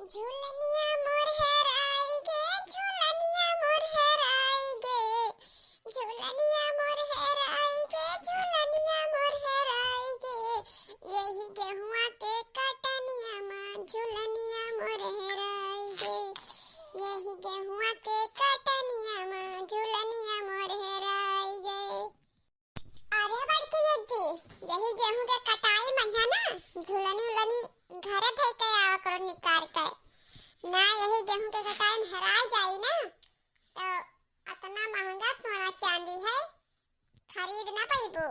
झूलनिया मोर हेराई गे, झूलनिया मोर हेराई गे, झूलनिया मोर हेराई गे, झूलनिया मोर हेराई गे। यही गेहुआ के कटनिया मां झूलनिया मोर हेराई गे, यही गेहुआ के कटनिया मां झूलनिया मोर हेराई गे। अरे बड़की जज्जी, यही गेहूं के कटाई मैया ना झूलनी उलनी घरे धई के आवा करो निकाल कर ना। यही गेहूं के कटाई में हराई जाई ना तो इतना महंगा सोना चांदी है, खरीद ना पाइबो।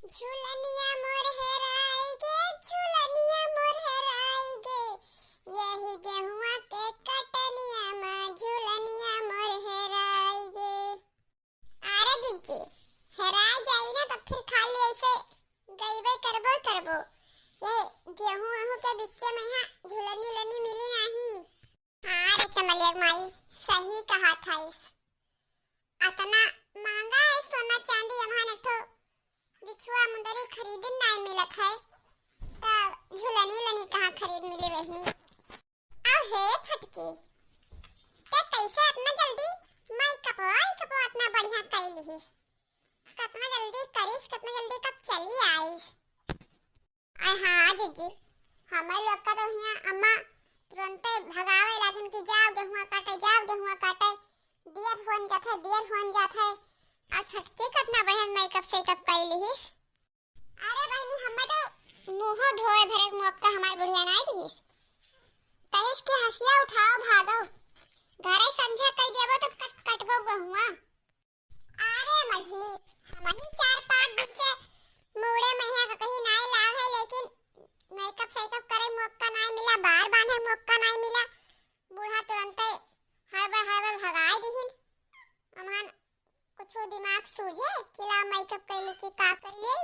झूलनिया मोर हेराई गे, झूलनिया मोर हेराई गे, यही गेहुआ के कटनिया मां झूलनिया मोर हेराई गे। अरे जीजी, हेराई जाई ना तो फिर खाली ऐसे गईबे करबो ये गेहूं आहू के बिच्चे में यहाँ झूलनी उलनी मिली नहीं। हाँ रे चमलिया माई, सही कहा था। इस इतना महंगा है सोना चांदी, यहाँ ने तो बिछुआ मुंदरी खरीद नहीं मिलत है तो झूलनी उलनी कहाँ खरीद मिली बहनी। अब हे छटकी, ते कैसे इतना जल्दी माई कपवा इतना बढ़िया कर ली, कितना जल्दी करीस, कितना जल्दी कब चली आईस। हाँ जीजी, हमारे लोग का तो यहाँ अम्मा तुरंत भगावे लागिन कि जाओ गेहुआ काटे, जाओ गेहुआ काटे, दियर होन जाथे। और छटकी कितना बहन मेकअप से कब कर लीस। अरे बहनी, हमें तो मुंह धोए भरे मुंह का हमार बुढ़िया नहीं दीस, कहिस कि हंसिया उठाओ भागो, घरे संझा कई देबो तो कटबो गेहुआ। अरे मझली, हम ही 4-5 दिन से मुड़े में है कहीं नहीं लाग है, लेकिन मेकअप सेकअप करे मौका नहीं मिला, बार बांधे मौका नहीं मिला। बूढ़ा तुरंत हड़बड़ भगाई दीहिन। अमहन कुछ दिमाग सूझे कि ला मेकअप कैली की का करिए।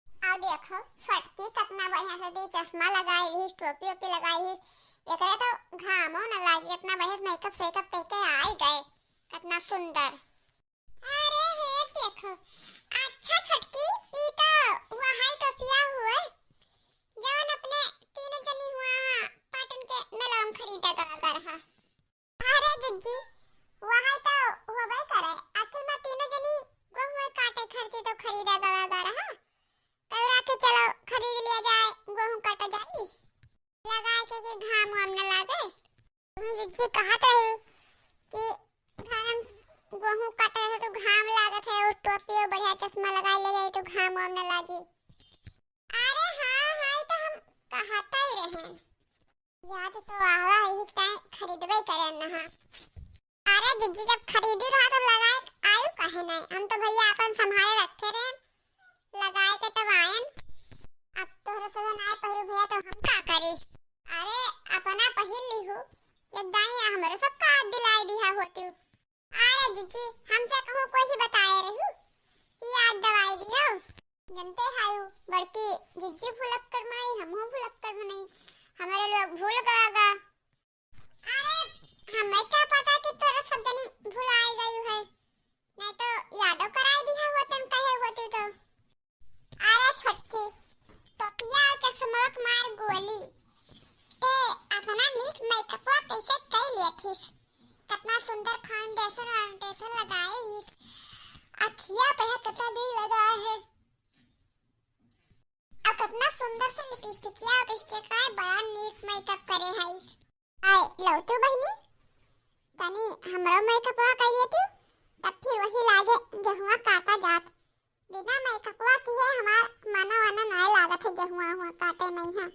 और देखो छटकी कितना बढ़िया से दी, चश्मा लगाई ली, टोपी ओपी लगाई ली, एकरे तो घामो न लागी, इतना बढ़िया मेकअप सेकअप करके आई गए, कितना सुंदर। अरे हे देखो, अच्छा छटकी, ई तो वहां टोपिया हुए जौन अपने तीनों जनी हुआ पाटन के मेला में खरीदा कर रहा। अरे जिज्जी, वहां तो होबे करे, आखिर में तीनों जनी गेहूं काटे खरीदी तो खरीदा कर रहा। कौरा के चलो खरीद लिया जाए, गेहूं काटा जाए, लगाए के घाम वाम न लागे। तुम्हें जिज्जी कहा था कि घाम गेहूं काटे तो घाम लागत है, और टोपी और बढ़िया चश्मा लगाए ले गई तो घाम वाम न लागी। अरे हाँ तो हम कहता ही रहे, याद तो आवा ही टाइम खरीदबे करे ना। अरे जिज्जी, जब खरीदी रहा तब लगाए आयु कहे नहीं, हम तो भैया अपन संभाले रखे रहे, लगाए के तब आयन। अब तोहरे से ना पहले भैया तो हम का करी। अरे अपना पहिल ली हो, एक दाई हमरे सब का दिलाई दिया होती। अरे जिज्जी, हमसे कहूँ कोई ही बताए रहू कि याद दवाई दियो, जनते हायु बड़की जिज्जी भूलक कर मनाई, हमहू भूलक कर मनाई, हमारे लोग भूल गएगा। अरे हमें क्या पता कि तोरा सब जनी भुलाई गई है, नहीं तो यादो कराई दिया होते हम कहे होते तो। अरे छटकी, टोपिया और चश्मा मार गोली ते अपना नीक मेकअप कैसे कर लिया थी, कितना सुंदर फाउंडेशन लगाए ही, अखियां पे कितना दिल लगाया है, और कितना सुंदर से लिपस्टिक का बड़ा नीक मेकअप करे है। आए लौटू बहनी, तनी हमरो मेकअप कर देती, तब फिर वही लागे गेहुआ काटा जात। बिना मेकअप की है हमार मना वना नहीं लागत है गेहुआ काटे में। यहाँ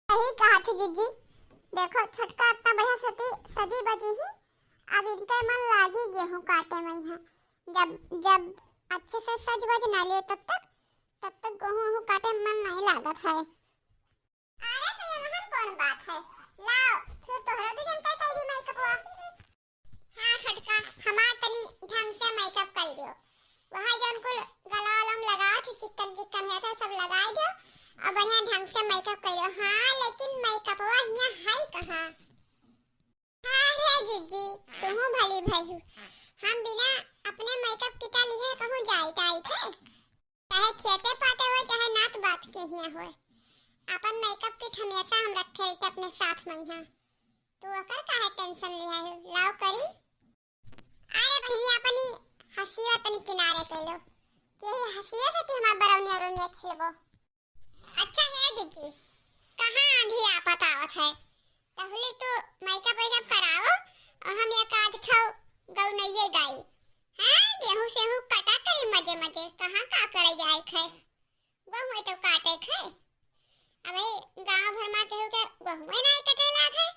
सही कहा थी जिज्जी, देखो छटका इतना बढ़िया सजी बजी ही, अब इनके मन लागी गेहूं काटे में। यहाँ जब अच्छे से सज बज ना ले तब तक गेहूं काटे में मन नहीं लागत है। अरे तो यहाँ कौन बात है, लाओ फिर तोहरा भी जनता तेरी मेकअप हुआ। हाँ छटका, हमार तनी ढंग से मेकअप कर दियो, वहाँ जौन कुल गला वलम लगाओ थी चिकन है था सब लगाई दियो और बढ़िया ढंग से मेकअप कर दियो। हाँ लेकिन मेकअप यहाँ है कहाँ। हाँ रे जिज्जी, तुम भली भई, हम बिना अपने मेकअप किटा लिए कहूँ जाई थे, चाहे खेते पाते हो चाहे नात बात के हिया हो, अपन मेकअप किट हमेशा हम रखे रहते अपने साथ में यहाँ। तू अकर काहे टेंशन लिया है? लाओ करी। अरे बहनी अपनी हंसीवा तनी किनारे कइलो के हंसिया से ती हमार बरौनिया रोनिया खेबो। अच्छा है दीदी, कहाँ आंधी आपत आवत है? पहले तो मेकअप वेकअप कराओ और हम एक आध ठो गौनइये गाई। हां गेहूं सेहूं कटा करी मजे मजे, कहाँ का करे जाए खे वो मैं तो काटे खे। अबे गांव भर में केहू के गहूं नहीं कटे लागे,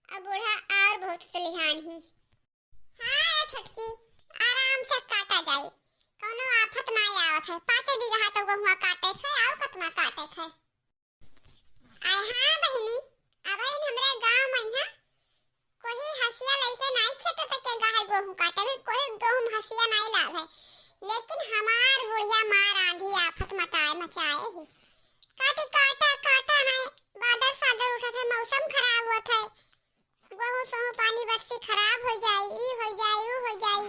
अब बूढ़ा और बहुत सलिहान ही। हां छटकी आराम से काटा जाए, कोनो आफत नहीं आवत है। 5 बीघा तो गहुआ काटे खे और कतना काटे खे। आय हां बहिनी, अब इन हमरे गांव में यहाँ कोई हसिया लइके नहीं खेत तक के गाय गहूं काटे में कोई गहूं हसिया नहीं लावे, लेकिन हमार बुढ़िया मार आंधी आफत मचाए ही। काटी काटा काटा नहीं, बादल सादल उठत है, मौसम खराब होत है, गहूं सोहू पानी बरसी खराब हो जाई, ई हो जाई ऊ हो जाई।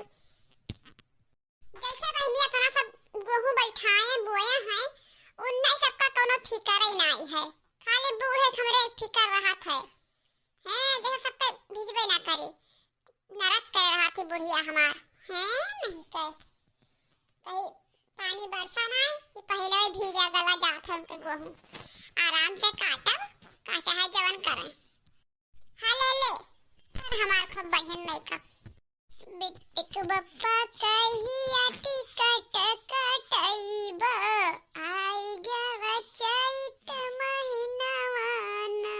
जैसे बहनी अपना सब गहूं बैठाए बोए हैं, उनने सबका कोनो फिकर ही नहीं है, खाली बूढ़े हमरे फिकर रहत है। हैं जैसे सब पे भिजबे ना करी, नरक कर रहा थी बुढ़िया हमार। हैं नहीं कहे कहीं पानी बरसा नहीं कि पहले ही भीगा गला जात है उनके गहूं। आराम से काटब का चाहे जवन करें। हाँ ले ले और हमार खूब बढ़िया मेकअप। बिटिक बप्पा कहिया टिकट कटइबा, आई गवा चैत महीनावाना।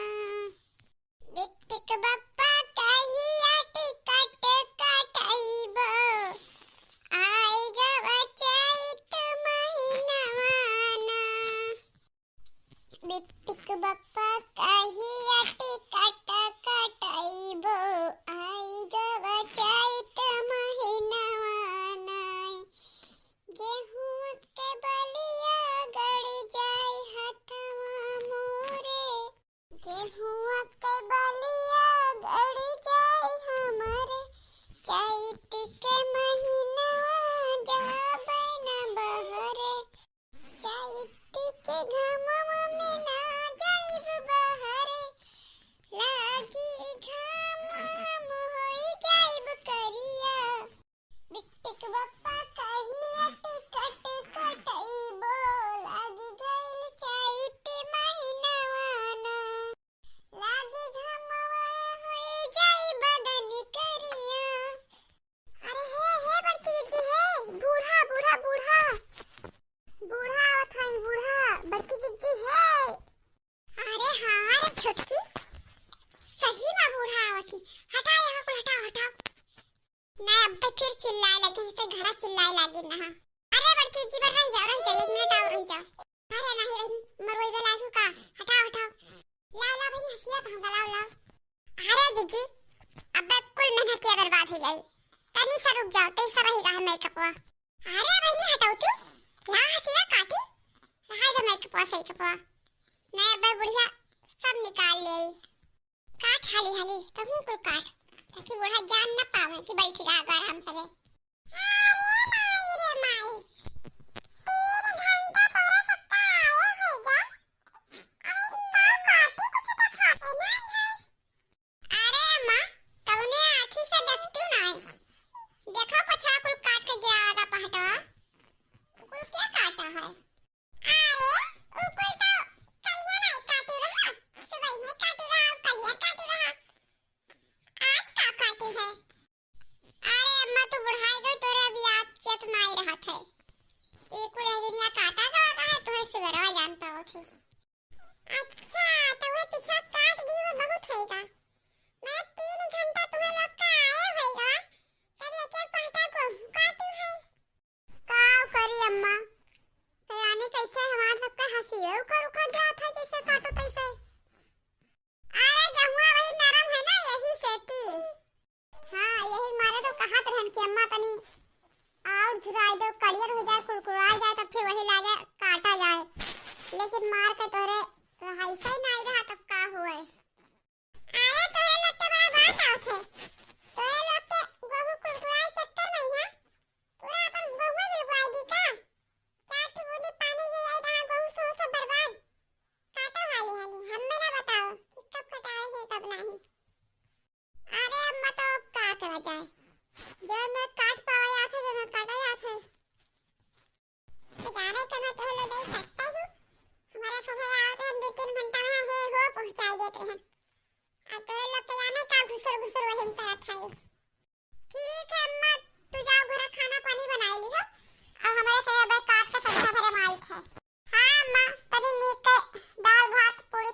बिटिक बप्पा कहिया टिकट कटइबा, आई गवा चैत महीनावाना। बिटिक बप्पा कहिया टिकट कटइबा, आई गवा चैत महीनावाना। गेहूं के बलिया गड़ जाए हथवा मोरे, गेहूं के बलिया गड़ जाए हमारे, चैत के महीना जाबे न बहरे, चैत के घमवा में ना जाइब बहरे, लागी घाम हम होई जाइब करिया। बिटिक बप्पा कहिया टिकट कटइबो, लागी गइल चैत महीनावाना, लागी घमवा होई जाई बदन करिया। अरे हे बड़की दीदी है, बूढ़ा बूढ़ा बूढ़ा बूढ़ा आवत है, बूढ़ा बड़की दीदी है। अरे हाँ रे छोटकी, सही में बूढ़ा आवत ही। हटाओ यहाँ को, हटाओ हटाओ। नहीं अब तो फिर चिल्लाए लगे, जैसे घरा चिल्लाए लगी ना। अरे बड़की जी बस रही जाओ 1 मिनट और रही जाओ। अरे नहीं रही मरवाई वाला हूं का, हटाओ हटाओ। लाओ लाओ भाई हंसिया तो हम लाओ लाओ। अरे दीदी अब कुल मेहनत की बर्बाद हो गई, तनी सा रुक जाओ, तेज सा रहेगा है मेकअपवा। अरे बहनी हटाओ तू, ला हंसिया काटी रहा दे मेकअपवा सही कपवा। नहीं अब बुढ़िया सब निकाल ले, काट हाली हाली तब कुल काट, ताकि बूढ़ा जान न पावे कि बैठी रहा आराम से। अरे माई रे माई, 3 घंटा तोरा सबका आया होगा, अरे ना काटी कुछ तो खाते नहीं है। अरे अम्मा कौने आँखी से देखती नहीं, देखो पछा कुल काट के गिरा आगा पहटवा, कुल क्या काटा है? अरे ऊपर तो कलिया नहीं काटी रहा, सुबह ही काटी रहा, कलिया काटी रहा, आज का काटी है? अरे अम्मा तो बुढ़ाई गई, तोरे अभी आज चेत नहीं रहत है, एक को दुनिया काटा का है, तुम्हें सुबह जानता हो थी। अच्छा तो वो पीछा काट दी वो बहुत होएगा, मैं 3 घंटा तुम्हें लोग का आए होएगा, तब लेके पलटा को काटू है। काव करी अम्मा, यानी कैसे हमार सबका हंसी है उखड़ उखड़ जात है जैसे काटो तैसे। अरे गेहुआ वही नरम है ना, यही सेती। हाँ यही मारे तो कहा रहन कि अम्मा तनी और झुराई दो, कड़ियर हो जाए, कुरकुरा जाए, तब फिर वही लागे काटा जाए, लेकिन मार के तोरे रहाई से नहीं रहा तब का हुए। अरे तोरे लोग के बड़ा बात आवत है, तोरे लोग के गहूं कुरकुराई चक्कर में है पूरा अपन गहूं डुबाएगी का, क्या तू भी पानी ले आई रहा गहूं सो बर्बाद, काटो हाली चाय देत रहन। अब तो लोग के जाने का घुसर घुसर वही में करत है। ठीक है अम्मा, तू जाओ घर खाना पानी बनाई ली हो। अब हमारे से अब काट के सब्जी भरे माई है। हां अम्मा, तनी नीक के दाल भात पूरी